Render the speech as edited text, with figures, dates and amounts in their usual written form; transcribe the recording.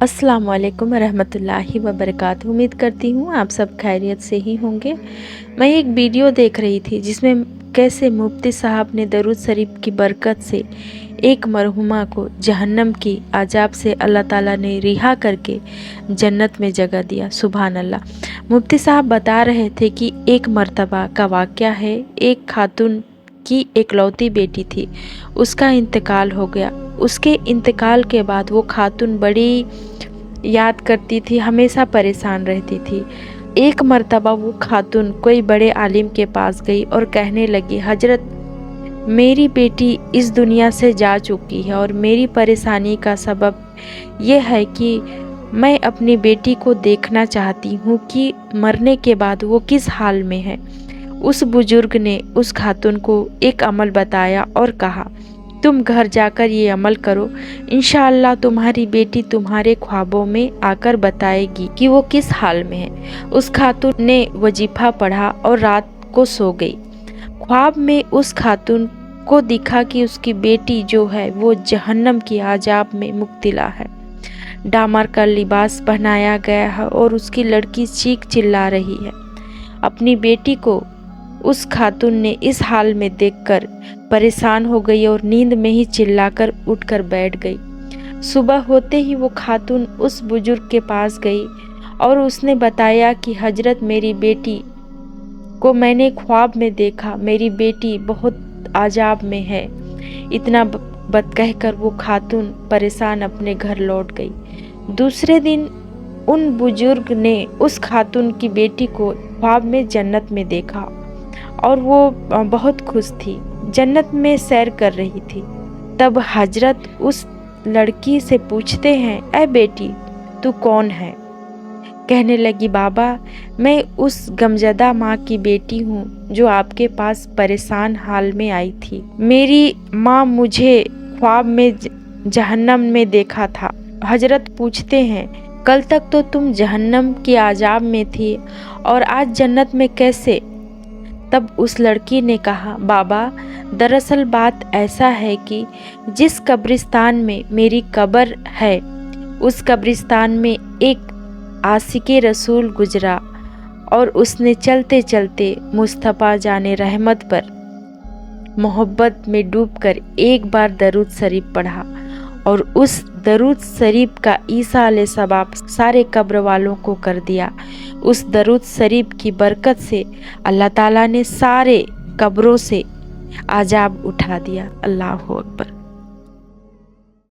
अस्सलाम वालेकुम रहमतुल्लाहि व बरकातुहू। उम्मीद करती हूँ आप सब खैरियत से ही होंगे। मैं एक वीडियो देख रही थी जिसमें कैसे मुफ्ती साहब ने दरूद शरीफ की बरकत से एक मरहुमा को जहन्नम की आजाब से अल्लाह ताला ने रिहा करके जन्नत में जगह दिया। सुभान अल्लाह। मुफ्ती साहब बता रहे थे कि एक मर्तबा का वाक़या है। एक खातून की एकलौती बेटी थी, उसका इंतकाल हो गया। उसके इंतकाल के बाद वो खातून बड़ी याद करती थी, हमेशा परेशान रहती थी। एक मर्तबा वो खातून कोई बड़े आलिम के पास गई और कहने लगी, हजरत मेरी बेटी इस दुनिया से जा चुकी है और मेरी परेशानी का सबब यह है कि मैं अपनी बेटी को देखना चाहती हूँ कि मरने के बाद वो किस हाल में है। उस बुजुर्ग ने उस खातून को एक अमल बताया और कहा, तुम घर जाकर ये अमल करो, इंशाअल्लाह तुम्हारी बेटी तुम्हारे ख्वाबों में आकर बताएगी कि वो किस हाल में है। उस खातून ने वजीफा पढ़ा और रात को सो गई। ख्वाब में उस खातून को दिखा कि उसकी बेटी जो है वो जहन्नम की आजाब में मुब्तला है। डामर का लिबास पहनाया गया है और उसकी लड़की चीख चिल्ला रही है। अपनी बेटी को उस खातून ने इस हाल में देखकर परेशान हो गई और नींद में ही चिल्लाकर उठकर बैठ गई। सुबह होते ही वो खातून उस बुजुर्ग के पास गई और उसने बताया कि हजरत मेरी बेटी को मैंने ख्वाब में देखा, मेरी बेटी बहुत आजाब में है। इतना बात कहकर वो खातून परेशान अपने घर लौट गई। दूसरे दिन उन बुजुर्ग ने उस खातून की बेटी को ख्वाब में जन्नत में देखा और वो बहुत खुश थी, जन्नत में सैर कर रही थी। तब हजरत उस लड़की से पूछते हैं, ऐ बेटी तू कौन है? कहने लगी, बाबा मैं उस गमजदा माँ की बेटी हूँ जो आपके पास परेशान हाल में आई थी। मेरी माँ मुझे ख्वाब में जहन्नम में देखा था। हजरत पूछते हैं, कल तक तो तुम जहन्नम की आजाब में थी और आज जन्नत में कैसे? तब उस लड़की ने कहा, बाबा दरअसल बात ऐसा है कि जिस कब्रिस्तान में मेरी कब्र है उस कब्रिस्तान में एक आशिके रसूल गुजरा और उसने चलते चलते मुस्तफ़ा जाने रहमत पर मोहब्बत में डूबकर एक बार दरूद शरीफ पढ़ा और उस दरूद शरीफ का ईसा अलैहिस्सलाम सारे कब्र वालों को कर दिया। उस दरूद शरीफ की बरकत से अल्लाह ताला ने सारे कब्रों से आजाब उठा दिया। अल्लाहु अकबर।